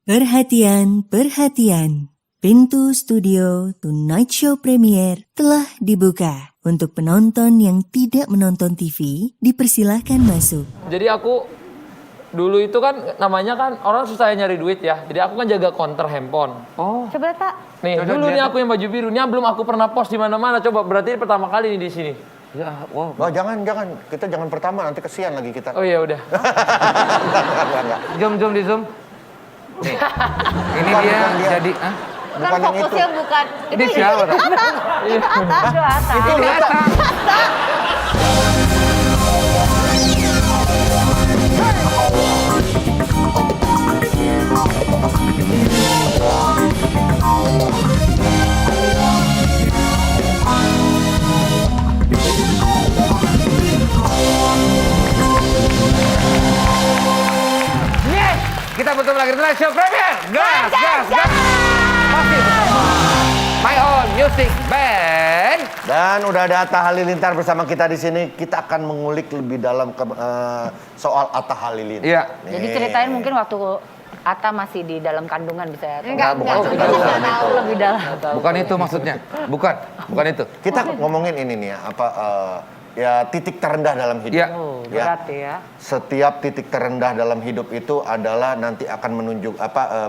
Perhatian, perhatian. Pintu studio Tonight Show Premier telah dibuka. Untuk penonton yang tidak menonton TV, dipersilahkan masuk. Jadi aku dulu itu kan namanya kan orang susah nyari duit ya. Jadi aku kan jaga counter handphone. Oh, Coba tak. Nih, dulu nih aku yang baju biru. Ini belum aku pernah post di mana-mana. Coba berarti ini pertama kali nih di sini. ya, wow. Oh, jangan. Kita jangan pertama, nanti kesian lagi kita. Oh iya udah. Enggak. Zoom di zoom. Nih. Ini Bukan, dia bukan dia. jadi, Bukan Bukan yang itu. fokusnya bukan. Ini siapa, Tak? Itu Atta. Itu Atta. Itu Atta. Yes, kita bertemu lagi di Tonight Show Premier. Gas. Masih bersama My Own Music Band. Dan udah ada Atta Halilintar bersama kita di sini. Kita akan mengulik lebih dalam soal Atta Halilintar. Iya. Jadi ceritain mungkin waktu Atta masih di dalam kandungan bisa ya? Enggak, bukan kita bukan nggak itu. tahu lebih dalam. Bukan itu maksudnya. Bukan itu. Kita ngomongin ini nih ya, ya titik terendah dalam hidup. Iya. Oh, Ya. berat ya. Setiap titik terendah dalam hidup itu adalah nanti akan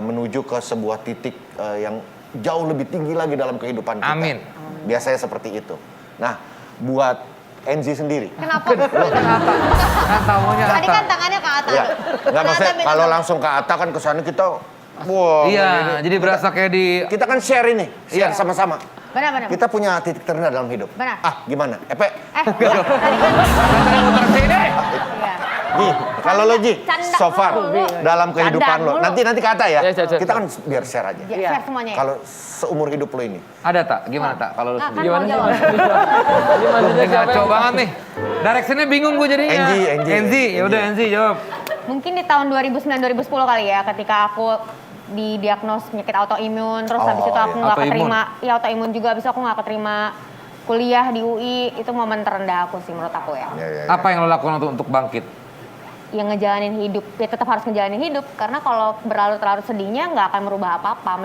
menuju ke sebuah titik yang jauh lebih tinggi lagi dalam kehidupan kita. Amin. Biasanya seperti itu. Nah, buat Enzi sendiri. Kenapa? Nah, tamunya Tadi kan Atta. tangannya ke Atta. Ya, nggak maksudnya kalau langsung ke Atta kan kesannya kita, wow. Iya, jadi berasa kayak di Kita kan share ini, share sama-sama. Benar. Kita punya titik terendah dalam hidup. Benar. Gimana? Epe? Tadi kan. Tadi muter sini. Iya. Ji, kalau lo Ji, Canda so far mulu. dalam kehidupan Canda lo, mulu. nanti ke Atta ya. Ya, share. Kita kan biar share aja. Ya, share semuanya ya. Kalau seumur hidup lo ini, Ada Tak? Gimana Tak? Kalau lu Nah, sendiri. kan Gimana mau sih? jawab. Ini maksudnya Ini siapa ngaco yang- banget nih. Directionnya bingung gue jadinya. Enzi. Ya udah Enzi jawab. Mungkin di tahun 2009-2010 kali ya, ketika aku didiagnos penyakit autoimun, terus habis itu aku iya. nggak Autoimun. keterima, ya autoimun juga, habis itu aku nggak keterima kuliah di UI, itu momen terendah aku sih menurut aku ya. Apa yang lo lakukan untuk bangkit? Yang ngejalanin hidup, ya tetap harus ngejalanin hidup, karena kalau berlarut-larut sedihnya nggak akan merubah apa-apa,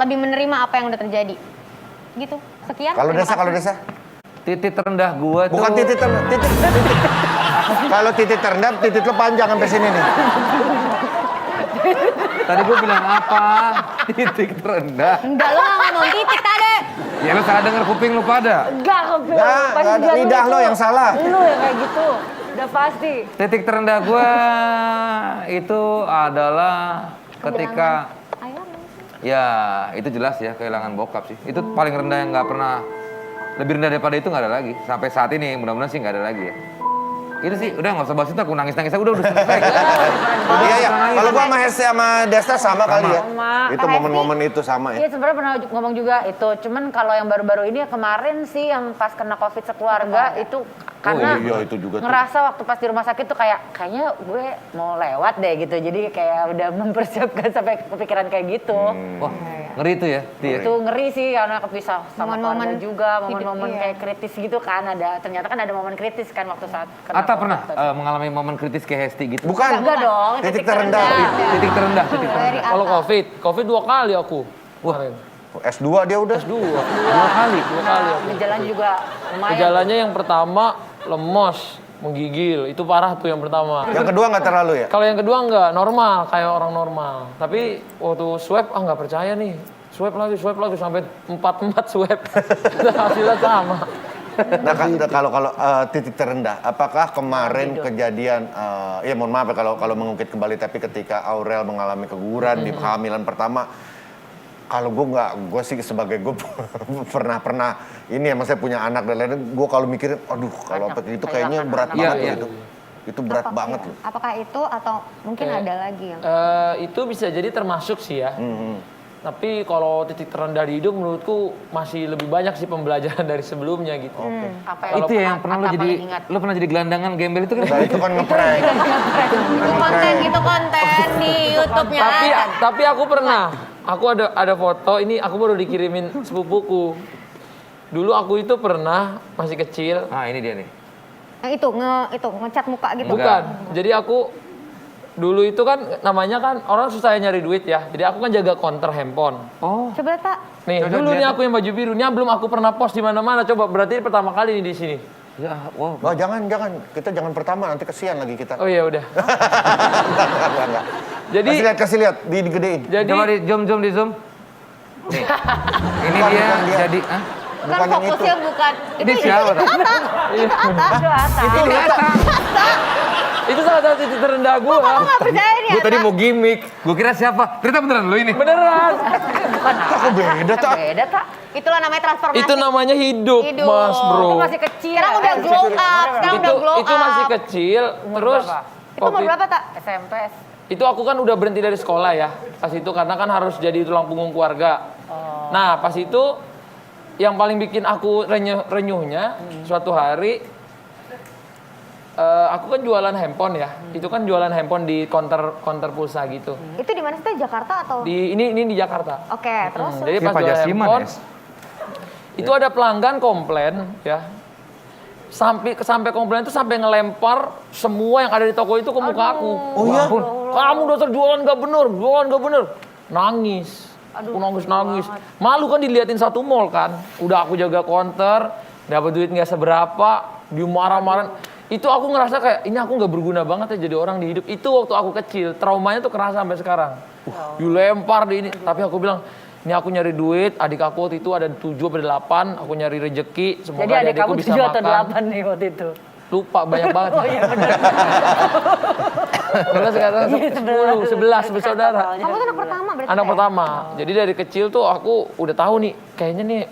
lebih menerima apa yang udah terjadi. Gitu, sekian. kalau terima Desa, kasih. Titik terendah gua tuh. bukan titik terendah, titik. Kalau titik terendah, titik lo panjang sampai sini nih. Tadi gue bilang apa? Titik terendah. Enggak, lo nggak ngomong titik tadi. Ya lu salah denger kuping lu pada. Enggak, kuping. Nggak ada, lidah lo yang salah. Lu yang kayak gitu, udah pasti. Titik terendah gua itu adalah ketika ya itu jelas ya kehilangan bokap sih. Itu paling rendah yang nggak pernah, lebih rendah daripada itu nggak ada lagi. Sampai saat ini mudah-mudahan sih nggak ada lagi ya. Itu sih udah nggak usah bahas itu, aku nangis udah selesai. Iya. Kalau gua sama Hesti sama Desta sama kali ya. Sama. Itu momen-momen itu sama Iya ya. sebenarnya pernah ngomong juga itu, cuman kalau yang baru-baru ini ya kemarin sih yang pas kena COVID sekeluarga itu karena iya, itu juga tuh. ngerasa waktu pas di rumah sakit tuh kayaknya gue mau lewat deh gitu, jadi kayak udah mempersiapkan sampai kepikiran kayak gitu. Wah ngeri itu ya. Itu ngeri sih karena kepisah sama Momen-momen keluarga juga, hidup, momen-momen iya. kayak kritis gitu kan, ternyata kan ada momen kritis kan waktu saat kena Atta COVID. pernah mengalami momen kritis kayak Hesti gitu? Bukan. Enggak dong, Titik terendah. Titik terendah. Dari Kalau Atta. COVID 2 kali aku. Kemarin. S2 dia udah. Dua kali. aku. Gejalanya juga lumayan. Gejalanya yang pertama lemos, menggigil. Itu parah tuh yang pertama. Yang kedua nggak terlalu ya? Kalau yang kedua enggak, normal, kayak orang normal. Tapi waktu swab, nggak percaya nih. Swab lagi, sampai 4 swab. Hasilnya sama. Nah, kalau titik terendah, apakah kemarin kejadian, ya mohon maaf ya kalau mengungkit kembali, tapi ketika Aurel mengalami keguguran di kehamilan pertama, kalau gue sih sebagai gue pernah ini ya, maksudnya punya anak dan lain-lain, gue kalau mikirin, aduh kalau apa itu kayaknya berat Iya, banget iya. loh itu berat banget loh. Apakah itu atau mungkin Kayak, ada lagi yang itu bisa jadi termasuk sih ya. Tapi kalau titik terendah di hidup menurutku masih lebih banyak sih pembelajaran dari sebelumnya gitu. Apa Itu ya yang pernah lo Atta jadi, paling ingat? lo pernah jadi gelandangan gembel itu kan? Nah, itu kan ngeprank. itu konten di YouTube-nya. Tapi aku pernah. Aku ada foto ini, aku baru dikirimin sepupuku. Dulu aku itu pernah masih kecil. Ah ini dia nih. Yang itu ngecat muka gitu. Bukan. Jadi aku Dulu itu kan namanya kan orang susah nyari duit ya. Jadi aku kan jaga counter handphone. Oh. Coba tak. Nih, Coba dulu nih lihat. aku yang baju biru. Ini belum aku pernah post di mana-mana. Coba berarti ini pertama kali nih di sini. Ya, wow. Oh, jangan. Kita jangan pertama, nanti kesian lagi kita. Oh iya udah. Enggak. Jadi Kasih lihat, digedein. jadi Coba di zoom di zoom. Nih. Ini Bukan, dia bukan dia. jadi Bukan Bukan yang itu. fokusnya bukan. Ini siapa, Tak? Itu Atta. itu Atta. itu salah satu titik terendah gua. Kamu nggak percaya nih Gue Atta? tadi mau gimmick. Gue kira siapa? Ternyata beneran lu ini. Beneran. Kok beda, Tak? Beda tak? Itulah namanya transformasi. Itu namanya hidup, Hidup. Mas Bro. Itu masih kecil. Sekarang udah glow up. Sekarang udah glow up. Itu masih kecil. Terus berapa? Itu umur berapa tak? SMP. itu aku kan udah berhenti dari sekolah ya. Pas itu karena kan harus jadi tulang punggung keluarga. Nah, pas itu yang paling bikin aku renyuhnya suatu hari aku kan jualan handphone ya. Itu kan jualan handphone di counter pulsa gitu. Itu di mana sih? Jakarta atau? Ini di Jakarta. Oke, terus? Jadi Kayak pas jualan Pajasiman, handphone, ya? itu ada pelanggan komplain ya. Sampai komplain itu sampai ngelempar semua yang ada di toko itu ke muka aku. Oh iya? Kamu dasar jualan gak bener. Nangis. Aku nangis. Malu kan diliatin satu mall kan. Udah aku jaga counter, dapat duit nggak seberapa, dimarah-marah. Itu aku ngerasa kayak ini aku nggak berguna banget ya jadi orang di hidup. Itu waktu aku kecil, traumanya tuh kerasa sampai sekarang. Dilempar di ini, tapi aku bilang ini aku nyari duit, adik aku waktu itu ada 7 atau 8, aku nyari rejeki, semoga Jadi adik adikku kamu bisa 7 atau makan. 8 nih waktu itu. Lupa banyak banget. Oh iya benar. Karena sekarang 10 bersaudara. Kamu tuh anak pertama berarti? Anak ya? pertama. Jadi dari kecil tuh aku udah tahu nih, kayaknya nih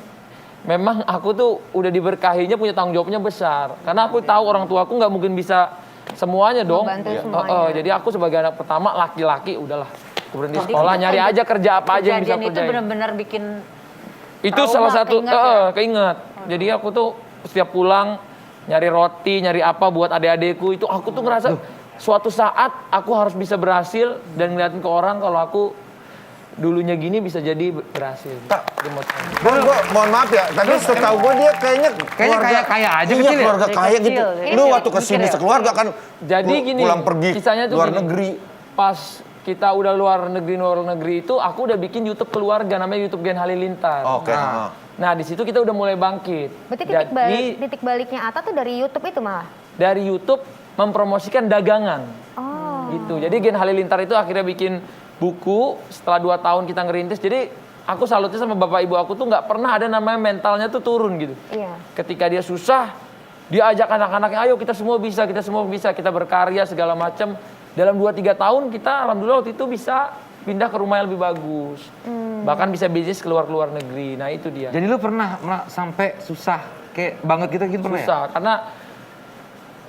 memang aku tuh udah diberkahinya punya tanggung jawabnya besar. Karena aku tahu orang tua aku nggak mungkin bisa semuanya dong. Membantu semuanya. Jadi aku sebagai anak pertama laki-laki udahlah. Aku berhenti sekolah, nyari aja kerja apa aja yang bisa Kejadian itu kerjain. benar-benar bikin Itu trauma, salah satu keinget ya? keinget. Jadi aku tuh setiap pulang nyari roti, nyari apa buat adik-adikku itu aku tuh ngerasa suatu saat aku harus bisa berhasil dan ngeliatin ke orang kalau aku dulunya gini bisa jadi berhasil. Tak. Dan gue mohon maaf ya, tadi setahu gue dia kayaknya kaya aja iya, kecil ya? keluarga Dari kaya kecil, gitu. dari Lu kecil, waktu kesini mikir ya? sekeluarga kan Jadi gini, pulang pergi kisahnya tuh luar gini. negeri. Pas kita udah luar negeri itu aku udah bikin YouTube keluarga namanya YouTube Gen Halilintar. Oke. Nah, di situ kita udah mulai bangkit. Berarti Jadi titik baliknya Atta tuh dari YouTube itu malah? dari YouTube mempromosikan dagangan. Oh. Gitu. Jadi Gen Halilintar itu akhirnya bikin buku setelah 2 tahun kita ngerintis. Jadi aku salutnya sama bapak ibu aku tuh nggak pernah ada namanya mentalnya tuh turun gitu. Iya. Ketika dia susah, dia ajak anak-anaknya, ayo kita semua bisa, kita berkarya segala macam. Dalam 2-3 tahun kita alhamdulillah waktu itu bisa pindah ke rumah yang lebih bagus. Bahkan bisa bisnis keluar negeri. Nah itu dia. Jadi lu pernah sampai susah kayak banget gitu pernah ya? Susah karena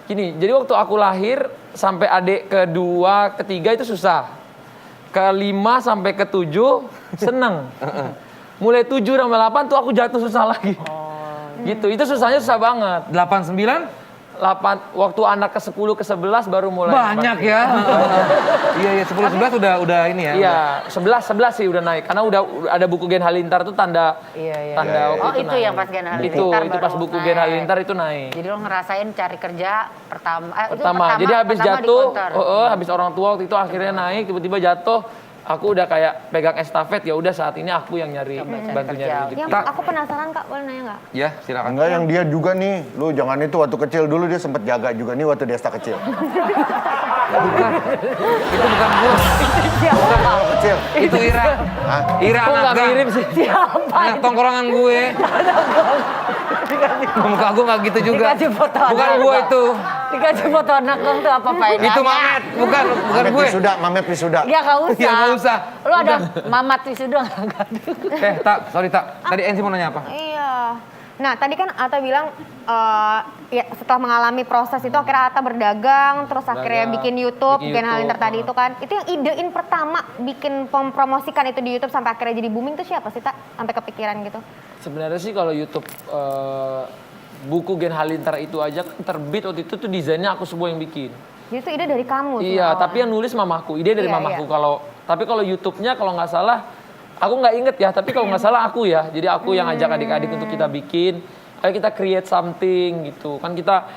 gini, jadi waktu aku lahir sampai adik kedua, ketiga itu susah. Ke-5 sampai ke-7 seneng. Mulai 7 sampai 8 tuh aku jatuh susah lagi. Gitu, itu susahnya susah banget. 8-9? 8 waktu anak ke-10 ke-11 baru mulai. Banyak ya. Iya 10-11 udah ini ya. Iya, 11 sih udah naik karena udah ada buku Gen Halilintar tuh tanda Iya. tanda waktu Oh itu naik. yang pas Gen Halilintar Itu baru pas buku Gen naik. Halilintar itu naik. Jadi lo ngerasain cari kerja itu Pertama. Jadi habis pertama di jatuh, counter. habis orang tua waktu itu akhirnya naik, tiba-tiba jatuh, aku udah kayak pegang estafet, ya udah saat ini aku yang nyari bantu nyari kerja. rezeki. Yang aku penasaran Kak, boleh nanya nggak? Ya silakan. Enggak, yang dia juga nih, lu jangan itu waktu kecil dulu dia sempat jaga juga nih waktu Desta kecil. Bukan. Itu bukan gua. Kalau kecil. Itu Ira. Hah? Ira Kok anak nggak gang. mirip sih? Anak tongkrongan gue. Muka gue nggak gitu juga. Dikasih foto Bukan anak gue gang. itu. Dikasih foto anak dong tuh apa faedahnya? Itu Mamet. Bukan gue. Mamet wisuda. Ya nggak usah. Ya, nggak usah. Lu ada mamat wisuda nggak? Sorry tak. Tadi Ensi mau nanya apa? Iya. Nah, tadi kan Atta bilang ya setelah mengalami proses itu akhirnya Atta berdagang, terus akhirnya bikin YouTube, bikin Gen Halilintar YouTube, tadi itu kan. Itu yang idein pertama bikin mempromosikan itu di YouTube sampai akhirnya jadi booming tuh siapa sih, Tak? Sampai kepikiran gitu. Sebenarnya sih kalau YouTube buku Gen Halilintar itu aja kan terbit waktu itu tuh desainnya aku semua yang bikin. Jadi itu ide dari kamu sih. Iya, awalnya. tapi yang nulis mamaku, ide dari Iya, mamaku. iya. Tapi kalau YouTube-nya kalau nggak salah, aku nggak inget ya. Tapi kalau nggak salah aku ya. Jadi aku yang ajak adik-adik untuk kita bikin. Ayo kita create something gitu. Kan kita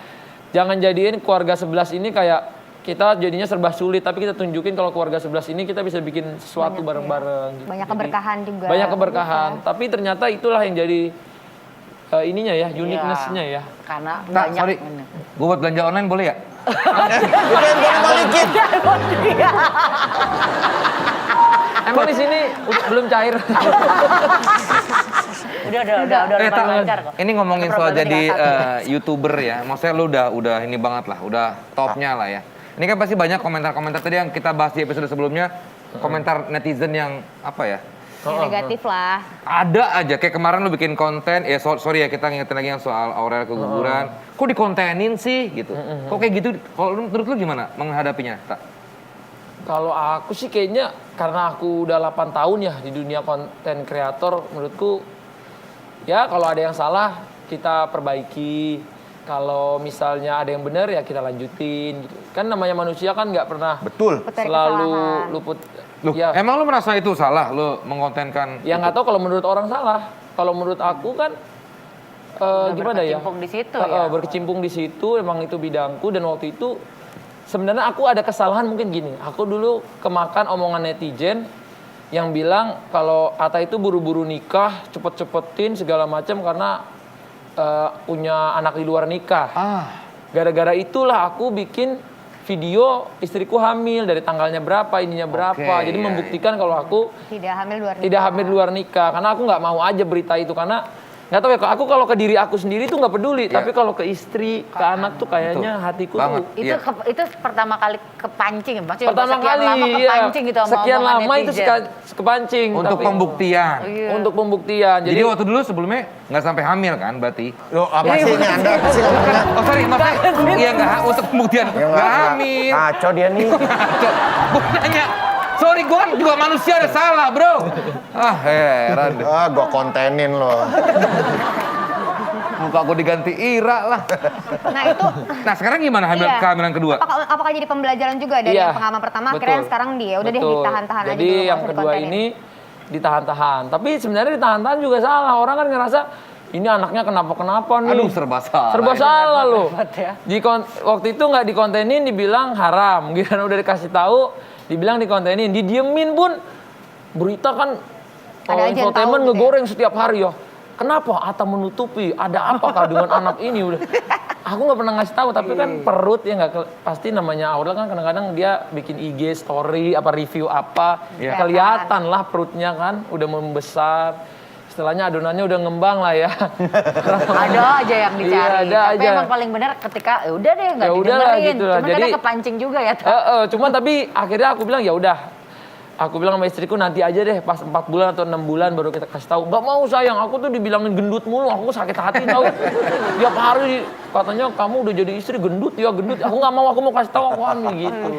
jangan jadiin keluarga 11 ini kayak kita jadinya serba sulit, tapi kita tunjukin kalau keluarga 11 ini kita bisa bikin sesuatu bareng-bareng. Gitu. Banyak Jadi, keberkahan juga. banyak keberkahan, tapi ternyata itulah yang jadi ininya ya, uniqueness-nya ya. Karena Tak, banyak. sorry. Gue buat belanja online boleh ya? Itu yang boleh balikin. Emang di sini belum cair. Udah Tak, lancar kok. ini ngomongin soal Problemnya jadi tinggal YouTuber ya. Maksudnya lu udah ini banget lah, udah topnya lah ya. Ini kan pasti banyak komentar-komentar tadi yang kita bahas di episode sebelumnya, komentar netizen yang apa ya? Yang negatif lah. Ada aja, kayak kemarin lu bikin konten, ya sorry ya kita ngingetin lagi yang soal Aurel keguguran. Kok dikontenin sih gitu? Kok kayak gitu, kalau menurut lu gimana menghadapinya? Tak? Kalau aku sih kayaknya karena aku udah 8 tahun ya di dunia konten kreator, menurutku ya kalau ada yang salah kita perbaiki. Kalau misalnya ada yang benar ya kita lanjutin. Gitu. Kan namanya manusia kan nggak pernah Betul. selalu luput. Loh, Ya, emang lu merasa itu salah, lu mengkontenkan? ya nggak tahu kalau menurut orang salah. Kalau menurut aku kan gimana ya? berkecimpung di situ ya. Berkecimpung di situ, emang itu bidangku dan waktu itu sebenarnya aku ada kesalahan mungkin gini. Aku dulu kemakan omongan netizen yang bilang kalau Atta itu buru-buru nikah, cepet-cepetin segala macam karena punya anak di luar nikah. Gara-gara itulah aku bikin video istriku hamil dari tanggalnya berapa, ininya berapa. Oke, Jadi iya, membuktikan kalau aku Tidak hamil luar nikah. tidak hamil di luar nikah. Karena aku nggak mau aja berita itu karena nggak tahu ya. Aku kalau ke diri aku sendiri tuh nggak peduli. Ya. Tapi kalau ke istri, ke anak tuh kayaknya hatiku Banget. tuh. Itu Iya. itu pertama kali kepancing ya, maksudnya Pertama sekian kali, lama iya. kepancing gitu sama Sekian omongan lama itu netizen. kepancing. Untuk tapi- pembuktian. Iya. Untuk pembuktian. Jadi waktu dulu sebelumnya nggak sampai hamil kan berarti? Lo apa sih ini Anda apa sih ngomongnya? Oh sorry, maksudnya iya nggak untuk pembuktian Ya, nggak hamil. Ngaco dia nih. Gue nanya, sorry gue kan juga manusia ada salah bro. Ah heran deh. Gua kontenin lo. Muka gue diganti Ira lah. Nah itu Nah sekarang gimana iya. kehamilan kedua? Apakah jadi pembelajaran juga dari Iya, yang pengalaman pertama betul. akhirnya yang sekarang dia udah deh Betul. ditahan-tahan aja Jadi dulu, nggak yang usah kedua dikontenin. ini ditahan-tahan. Tapi sebenarnya ditahan-tahan juga salah. Orang kan ngerasa ini anaknya kenapa-kenapa nih. Aduh serba salah. Serba ini. salah loh. repot ya. Waktu itu nggak dikontenin dibilang haram. Giliran udah dikasih tahu dibilang dikontenin. Didiemin pun berita kan Ada aja yang infotainment tahu gitu ya. ngegoreng setiap hari ya. Kenapa Atta menutupi? Ada apakah dengan anak ini? Udah. Aku nggak pernah ngasih tahu, tapi kan perut ya nggak pasti namanya Aurel kan kadang-kadang dia bikin IG story apa review apa, Iya. kelihatan lah perutnya kan udah membesar. Istilahnya adonannya udah ngembang lah ya. Ada aja yang dicari. Iya, ada Tapi aja. emang paling benar ketika ya udah deh nggak Ya udahlah, didengerin. gitu lah. Cuman Jadi- kadang kepancing juga ya. Cuman tapi akhirnya aku bilang ya udah. Aku bilang sama istriku nanti aja deh pas 4 bulan atau 6 bulan baru kita kasih tahu. Gak mau sayang, aku tuh dibilangin gendut mulu, aku sakit hati tau. Tiap hari katanya kamu udah jadi istri gendut ya gendut. Aku nggak mau, aku mau kasih tahu aku hamil gitu.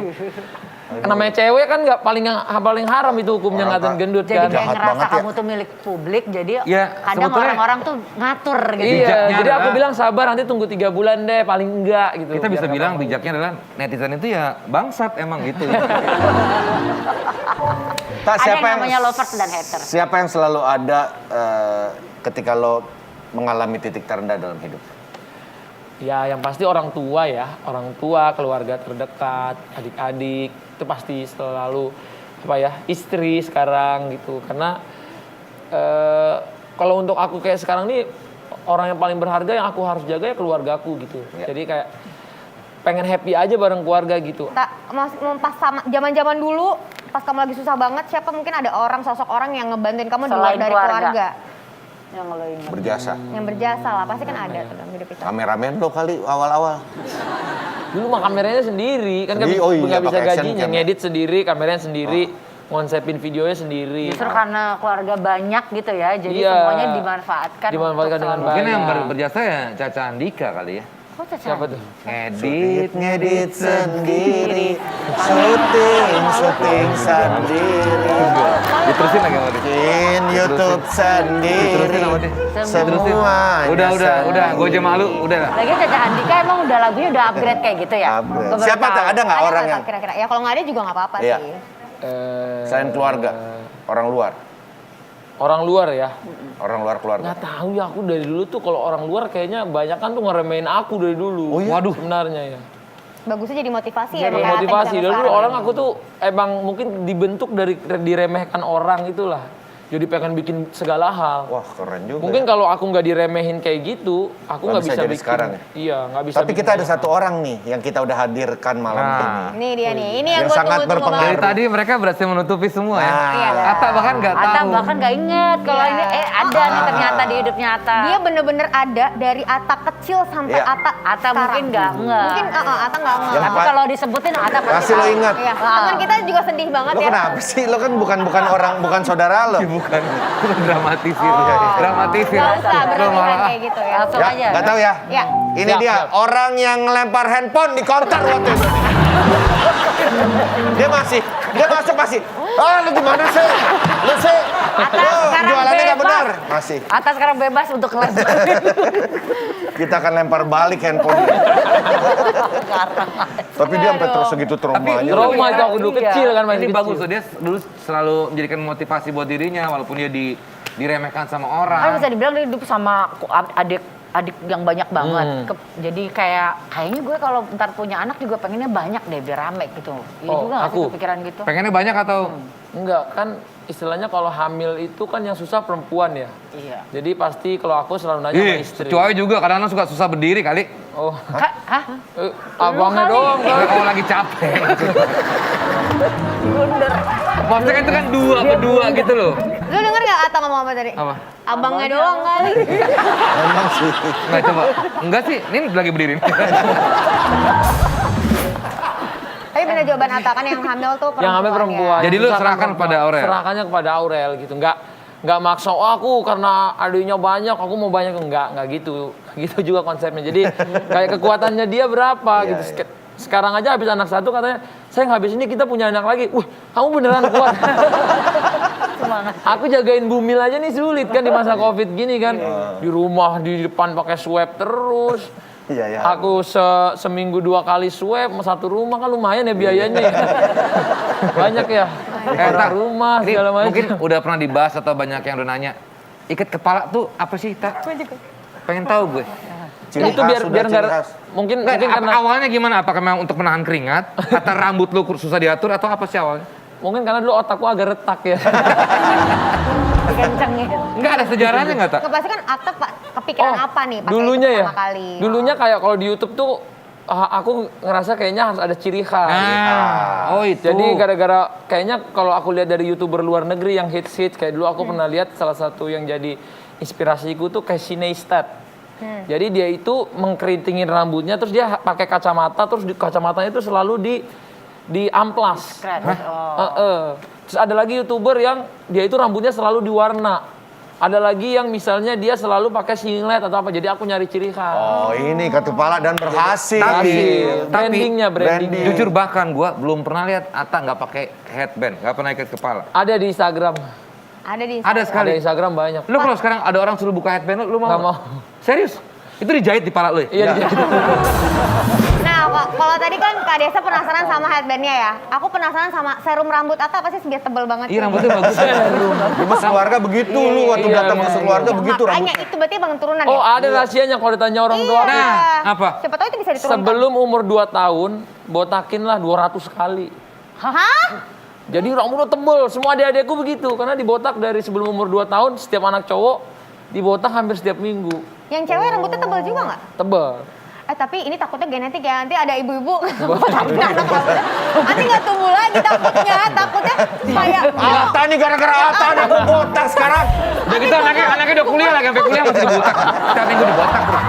Namanya cewek kan nggak paling haram itu hukumnya ngatain gendut Jadi kan. kayak Jahat ngerasa banget ya. kamu tuh milik publik, jadi Ya, kadang sebetulnya- orang-orang tuh ngatur gitu. Iya, bijaknya jadi aku adalah- bilang sabar nanti tunggu 3 bulan deh paling enggak gitu. Kita bisa Biar bilang nggak bijaknya adalah netizen itu ya bangsat emang gitu. Tak, Ada yang namanya lovers dan haters. Siapa yang selalu ada ketika lo mengalami titik terendah dalam hidup? Ya yang pasti orang tua ya, orang tua, keluarga terdekat, adik-adik itu pasti selalu apa ya, istri sekarang gitu. Karena kalau untuk aku kayak sekarang nih orang yang paling berharga yang aku harus jaga ya keluargaku gitu. Jadi kayak pengen happy aja bareng keluarga gitu. Pas sama zaman-zaman dulu pas kamu lagi susah banget siapa mungkin ada orang sosok orang yang ngebantuin kamu di luar Selain dari keluarga. keluarga Yang lo ingat. Berjasa. yang berjasa lah pasti kan ada tuh dalam hidup kita. Kameramen lo kali awal-awal. Dulu mah kameranya sendiri, kan nggak Sendiri? Oh iya, nggak bisa pakai action gajinya, cam. ngedit sendiri, kameranya sendiri, ngonsepin videonya sendiri. Justru karena keluarga banyak gitu ya, jadi Iya. semuanya dimanfaatkan. Dimanfaatkan untuk dengan selalu- Mungkin yang Banyak. berjasa ya Caca Andika kali ya. Kok Caca? Siapa tuh? Ngedit. Ngedit sendiri, syuting sendiri, Diterusin lagi sama dia. bikin YouTube Diterusin sama sendiri, dia. semua. Udah, gue aja malu, udah lah. Lagi Caca Andika emang udah lagunya udah upgrade kayak gitu ya? Upgrade. Gua baru Siapa tahu. tak ada nggak orang nggak yang kira-kira ya kalau nggak ada juga nggak apa-apa Iya. sih. selain keluarga, orang luar, Orang luar ya. orang luar keluarga? Nggak tahu ya aku dari dulu tuh kalau orang luar kayaknya banyak kan tuh ngeremehin aku dari dulu. Oh iya? Waduh sebenarnya ya. Bagusnya jadi motivasi ya. Jadi makanya Motivasi sampai dulu sekarang. orang aku tuh emang mungkin dibentuk dari diremehkan orang itulah. Jadi pengen bikin segala hal. Wah, keren juga. Mungkin ya. kalau aku nggak diremehin kayak gitu, aku nggak bisa jadi bikin. sekarang ya? Iya, nggak bisa. Tapi kita ada satu orang nih yang kita udah hadirkan malam ini. Ini dia nih, ini yang Yang gue sangat tunggu-tunggu berpengaruh. Dari banget. tadi mereka berhasil menutupi semua ya. Nah. Iya. Atta bahkan nggak tahu. Atta bahkan gak inget kalau Iya. ini ada nih ternyata di hidup nyata. Dia bener-bener ada dari Atta kecil sampai Iya. Atta mungkin nggak Mungkin Atta nggak Yang Tapi pa- kalau disebutin Atta pasti Pasti lo tahu. ingat. Iya, teman kita juga sedih banget Lo ya. kenapa sih? Lo kan bukan orang, bukan saudara lo. Bukan dramatisir. Dramatisir. Nggak usah Lo berlebihan malah kayak gitu ya. Langsung Ya, aja. nggak tahu ya. Ya. Ini Siap, dia siap. orang yang ngelempar handphone di counter waktu itu. Dia masuk masih. Ah, lu gimana sih? Lu sih. Lu sekarang jualannya nggak bebas. benar. Masih. Atta sekarang bebas untuk ngelempar. Kita akan lempar balik handphone. Tapi dia sampai terus segitu traumanya. Trauma itu aku dulu Iya. kecil kan masih Ini kecil. bagus tuh, dia dulu selalu menjadikan motivasi buat dirinya walaupun dia diremehkan sama Kan orang. bisa dibilang dia hidup sama adik yang banyak banget. Jadi kayaknya gue kalau ntar punya anak juga pengennya banyak deh biar rame gitu. Iya Oh, juga nggak sih aku? kepikiran gitu? Pengennya banyak atau Enggak, kan istilahnya kalau hamil itu kan yang susah perempuan ya. Iya. Jadi pasti kalau aku selalu nanya sama Ih, istri. cowok juga kadang-kadang suka susah berdiri kali. Oh, Hah? abangnya doang kan. Oh, lagi capek. Maksudnya kan itu kan dua berdua gitu loh. Lu denger gak Atta ngomong apa tadi? Apa? Abangnya doang kali. Emang sih. Nggak coba. Enggak sih, ini lagi berdiri. Tapi bener jawaban Atta kan yang hamil tuh perempuan. Yang hamil perempuan. Jadi lu Susah kan serahkan perempuan. pada Aurel? Serahkannya kepada Aurel gitu. Nggak maksa, oh aku karena adiknya banyak, aku mau banyak. Nggak gitu. Gitu juga konsepnya. Jadi kayak kekuatannya dia berapa Iya, gitu. iya. Sekarang aja habis anak satu katanya, saya habis ini kita punya anak lagi. Wah, kamu beneran kuat. Aku jagain Bumil aja nih sulit kan di masa Covid gini kan. Di rumah, di depan pakai swab terus. Iya, ya. Aku seminggu 2 kali swab, satu rumah kan lumayan ya biayanya. Ya. Banyak ya. Tak, Rumah ini segala macam. mungkin udah pernah dibahas atau banyak yang udah nanya. Ikat kepala tuh apa sih, Tak? Pengen tahu gue. Ciri itu khas, biar sudah biar ciri nggak khas. mungkin Nggak, karena awalnya gimana? Apakah memang untuk menahan keringat? Atau rambut lu susah diatur atau apa sih awalnya? mungkin karena dulu otakku agak retak ya. Kencengin. Enggak ada sejarahnya nggak, Tak? Pasti kan Atta kepikiran apa nih pas Dulunya itu ya. pertama kali? Dulunya kayak kalau di YouTube tuh aku ngerasa kayaknya harus ada ciri khas. Oh itu. Jadi gara-gara kayaknya kalau aku lihat dari YouTuber luar negeri yang hits kayak dulu aku pernah lihat salah satu yang jadi inspirasiku tuh Casey Neistat. Jadi dia itu mengkeritingin rambutnya terus dia pakai kacamata terus di kacamatanya itu selalu di amplas. Keren. Terus ada lagi YouTuber yang dia itu rambutnya selalu diwarna. Ada lagi yang misalnya dia selalu pakai singlet atau apa. Jadi aku nyari ciri khas. Oh, ini ketupala dan berhasil. Hasil. Brandingnya. branding. Jujur bahkan gua belum pernah lihat Atta nggak pakai headband, nggak pernah ikat kepala. Ada di Instagram. Ada di Ada Ada sekali. di Instagram banyak. Lu kalau sekarang ada orang suruh buka headband, lu mau? Nggak nggak? mau. Serius? Itu dijahit di pala lu ya? Iya, dia- Nah, kalau tadi kan Kak Desa penasaran sama headbandnya ya. Aku penasaran sama serum rambut Atta pasti biar tebel banget. Iya sih. rambutnya bagus. Cuma sekeluarga begitu lu waktu iya, datang ke iya, sekeluarga begitu Makanya rambutnya. itu berarti bang turunan Oh, ya? ada rahasianya kalau ditanya orang tua. Iya. Nah, apa? Siapa tahu itu bisa diturunkan. Sebelum umur 2 tahun, botakin lah 200 kali. Hah? Jadi rambutnya tebel, semua adik-adikku begitu. Karena dibotak dari sebelum umur 2 tahun, setiap anak cowok dibotak hampir setiap minggu. Yang cewek rambutnya tebel juga nggak? Tebel. Tapi ini takutnya genetik ya, nanti ada ibu-ibu botakin anak rambutnya. Nanti nggak tumbuh lagi takutnya kayak Atta nih gara-gara Atta ada aku botak sekarang. Udah gitu anaknya udah kuliah lagi, sampai kuliah masih dibotak. Setiap minggu dibotak bro.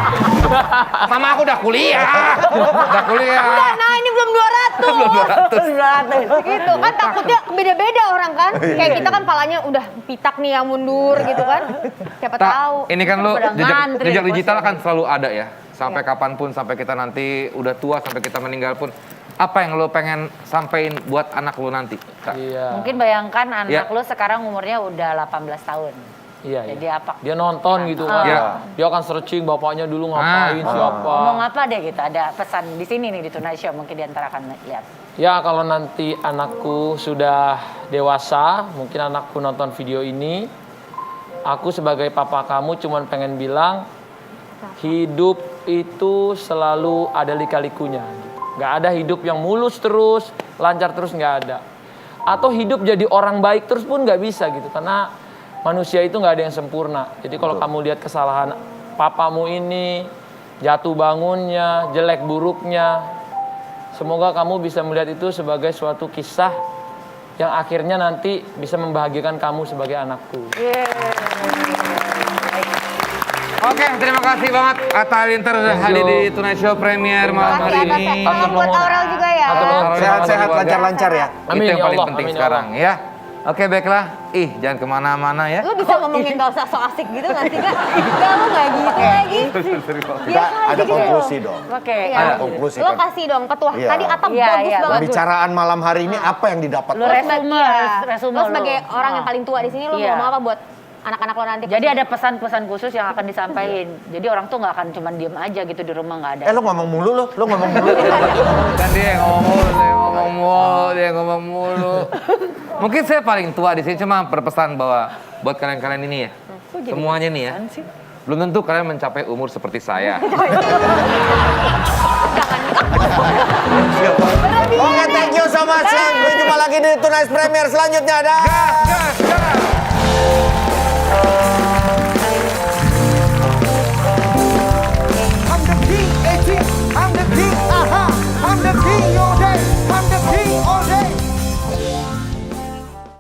Mama aku udah kuliah. Udah kuliah. nah ini belum 200. Gitu kan takutnya beda-beda orang kan. Kayak kita kan palanya udah pitak nih yang mundur gitu kan. Siapa Tak, tahu. ini kan lu Pada ngantri jejak bos digital ya. kan selalu ada ya. Sampai kapanpun, sampai kita nanti udah tua, sampai kita meninggal pun. Apa yang lo pengen sampein buat anak lo nanti? Tak? Iya. Mungkin bayangkan anak Ya. lu sekarang umurnya udah 18 tahun. Iya, Jadi iya. apa? Dia nonton gitu kan. Iya. Dia akan searching bapaknya dulu ngapain, siapa. Ngomong apa deh gitu, ada pesan di sini nih di Tonight Show, mungkin diantara akan lihat. Ya kalau nanti anakku sudah dewasa, mungkin anakku nonton video ini, aku sebagai papa kamu cuman pengen bilang, hidup itu selalu ada lika-likunya. Nggak ada hidup yang mulus terus, lancar terus, nggak ada. Atau hidup jadi orang baik terus pun nggak bisa gitu. Karena manusia itu nggak ada yang sempurna. Jadi kalau kamu lihat kesalahan papamu ini, jatuh bangunnya, jelek buruknya, semoga kamu bisa melihat itu sebagai suatu kisah yang akhirnya nanti bisa membahagiakan kamu sebagai anakku. Oke, terima kasih banget Atta Halilintar sudah hadir di Tonight Show Premier malam hari Makasih ini. atas salam buat Aurel juga ya. Sehat-sehat, lancar-lancar ya. Amin, Itu yang ya paling Allah, penting amin, ya sekarang ya. Oke, baiklah. Jangan kemana-mana ya. Lu bisa ngomongin gak usah so asik gitu gak sih, Kak? Enggak, lu gak gitu lagi. Kita ada konklusi dong. Oke. Iya. Ada konklusi Lo kan. kasih dong ketua. Iya. Tadi Atta Iya, bagus iya, banget. Pembicaraan malam hari ini apa yang didapat? Lu resume, resume Lo lu. sebagai orang yang paling tua di sini, lo Iya. mau ngomong apa buat anak-anak lo nanti? Jadi ada pesan-pesan khusus yang akan disampaikan. Jadi orang tuh nggak akan cuma diem aja gitu di rumah, nggak ada. Lo ngomong mulu lo ngomong mulu. Dan dia yang ngomong mulu. Mungkin saya paling tua di sini, cuma berpesan bahwa buat kalian-kalian ini ya, semuanya nih ya, belum tentu kalian mencapai umur seperti saya. Oke, thank you so much. Sampai jumpa lagi di Tonight Premier selanjutnya. Dah. Gas, gas, gas.